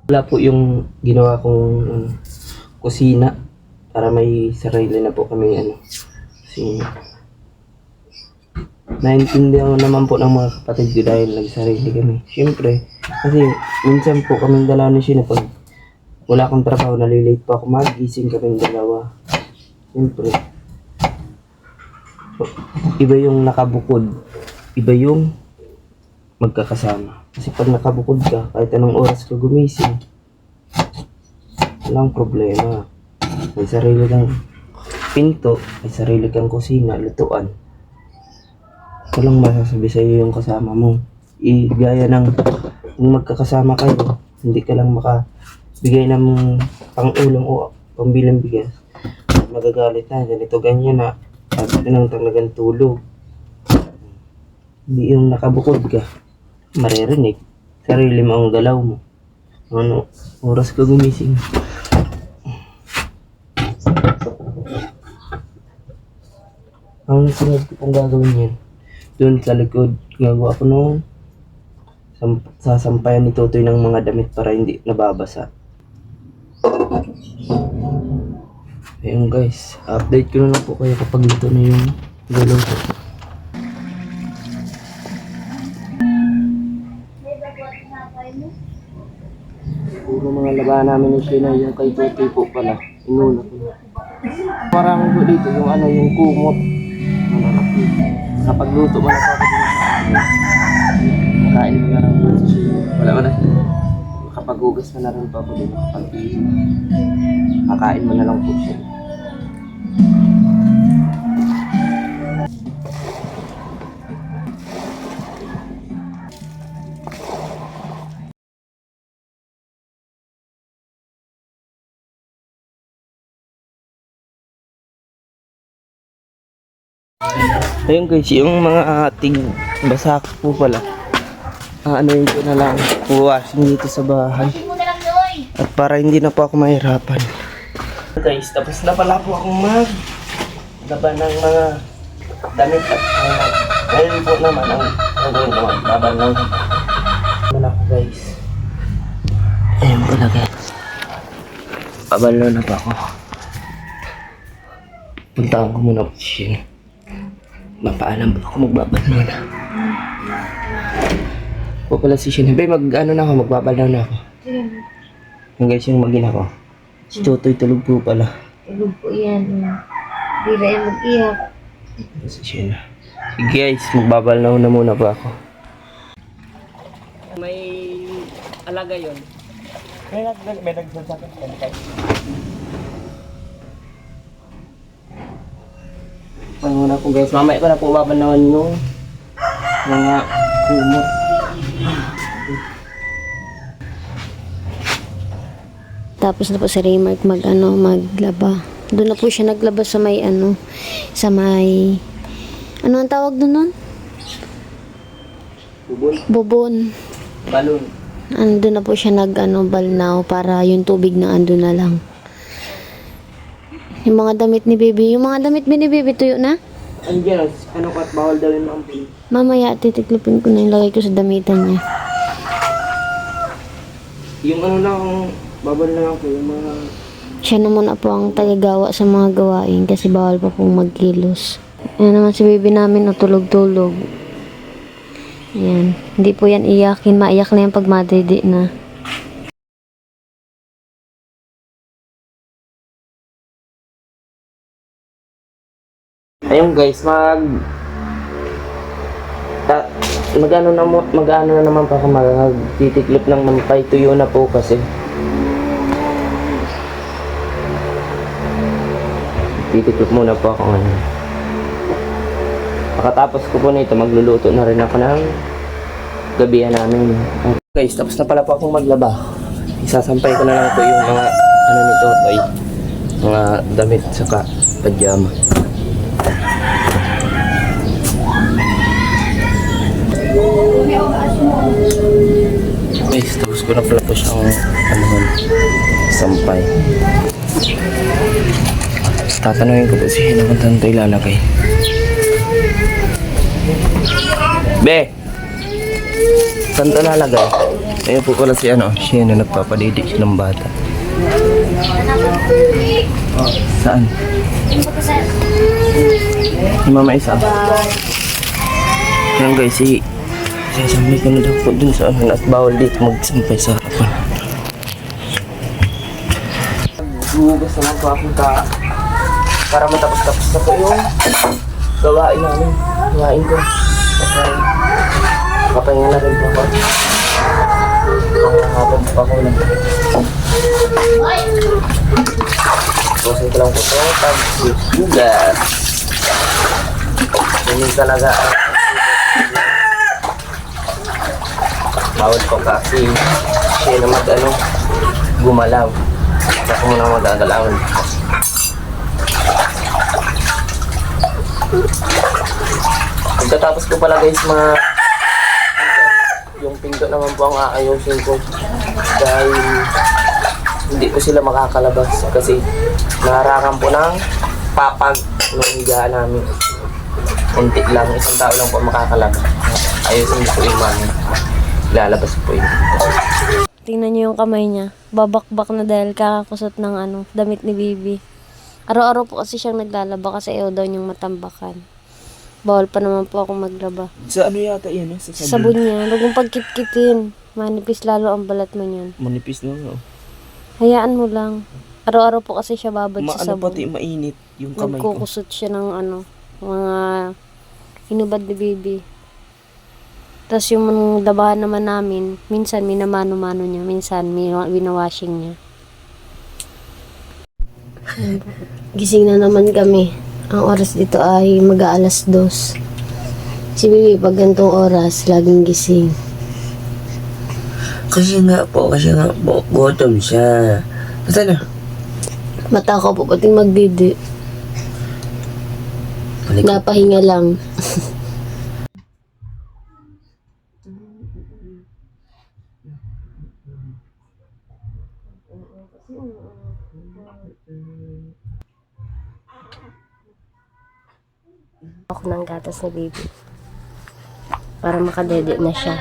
Wala po yung ginawa kong kusina para may sarili na po kami kasi naintindihan ko naman po ng mga kapatid ko dahil nagsarili kami. Siyempre, kasi minsan po kaming dalawa ni Sheena pag wala akong trabaho, nalilate pa ako, magising kaming dalawa. Siyempre, iba yung nakabukod, iba yung magkakasama. Kasi pag nakabukod ka, kahit anong oras ka gumising, walang problema. May sarili kang pinto, may sarili kang kusina, lutuan. Walang masasabi sa iyo yung kasama mo. Gaya ng kung magkakasama kayo, hindi ka lang makabigay ng pang-ulam o pambilang bigas. Magagalit na, ganito ganyan na, sabi ng talagang tulog. Hindi yung nakabukod ka, maririnig. Sarili mo ang galaw mo. Ano, oras ka gumising. Ang sunod ko pong gagawin yan, doon sa likod, gagawa ko noon sasampayan ni Totoy ng mga damit para hindi nababasa. Ayun guys, update ko na lang po kayo kapag luto na yung gulong ko. Puro mga labahan namin ni Sheena, yung kay Totoy po pala, inuna ko. Marami po dito yung yung kumot. Kapag luto mo na po ako dito, kain mo na lang po si Sheena. Wala na. Kapag hugas mo na rin po ako dito, kapag kakain mo na lang po siya. Ayun guys, yung mga ating basak po pala, ano ko na lang, washing dito sa bahay. At para hindi na po ako mahirapan. Guys, tapos na pala po akong laban ng mga damit at ngayon po naman ang gagawin ko, laban ng anak guys. Ayun pala guys, babalo na pa ako. Puntaan ko muna po siya. Mapaalam ba ako magbabalaw na? O pala si Sheena. Bay, magbabalaw na ako. Yung guys, yung magina ko. Si Totoy tulog po pala. Tulog po yan. Hindi na yan mag-iyak. Si Sheena. Sige guys, magbabalaw na muna po ako. May alaga yun. May nagsasakin. Muna po guys, mamaya ko na po babanawan yung mga kumot. Tapos na po si Raymark maglaba. Doon na po siya naglaba sa may ano ang tawag doon nun? Bubon. Balon. Doon na po siya balnaw para yung tubig na ando na lang. Yung mga damit ni baby. Yung mga damit ni baby tuyo na? Andiyan, at bawal daw yung ampun. Mamaya titiklopin ko na yung lagay ko sa damitan niya. Yung lang, babal na lang po yung mga... Siya na muna po ang tagagawa sa mga gawain kasi bawal pa pong magkilos. Ayan naman si baby namin, tulog-tulog. Ayan. Hindi po yan iyakin. Maiyak na yan pag madidi na. Ayun guys, mag-ano na naman pa ako, magtitiklop ng mampay, tuyo na po kasi. Titiklop muna po ako ngayon. Pagkatapos ko po nito, magluluto na rin ako ng gabihan namin. Guys, tapos na pala po akong maglaba. Isasampay ko na lang po yung mga ni Totoy, mga damit saka pajama. Guys, tapos ko na pala po siyang sampay. Tatanungin ko po si Sheena kung saan ito ilalagay. Be! Saan ito lalagay? Ayun po pala si ano, siya na nagpapadidik siya ng bata. Oh, saan? Si Mama Isa. Yan guys, sasampay ko na daw po dun sa ano at bawal dito magsampay sa harapan. Gugas naman po akong para matapos-tapos na po yung gawain namin. Gawain ko. Kapahinga na rin po ako. Hapon po ako lang. Pusin ko lang po ito. Pag-gugas. Hindi talaga bawal po kasi siya na gumalaw. Ako muna magagalawan. Pagkatapos ko pala guys yung pinto naman po ang aayusin ko dahil hindi po sila makakalabas kasi naharakan po ng papag ng higaan namin. Unti lang, isang tao lang po makakalabas. Ayusin po yung mami. Lalabas po yung pinto. Tingnan niyo yung kamay niya. Babakbak na dahil kakakusot ng damit ni Bibi. Araw-araw po kasi siyang naglalaba kasi ayaw daw niyang matambakan. Bawal pa naman po akong maglaba. Sa ano yata yan? Sa Sabon niya. Huwag mong pagkit-kitin. Manipis lalo ang balat mo niyan. Manipis na nga. Hayaan mo lang. Araw-araw po kasi siya babad sa sabon. Pati mainit yung kamay ko. Nagkukusot siya ng mga hinubad ni Bibi. Tapos yung dabahan naman namin, minsan minamano-mano niya, minsan winawashing niya. Gising na naman kami. Ang oras dito ay mag-aalas 2. Si Bibi pag gantong oras, laging gising. Kasi nga po, gutom siya. Basta na. Mata ko po pating magdidi. Napahinga lang. Ako ng gatas ni Bibi. Para makadede na siya.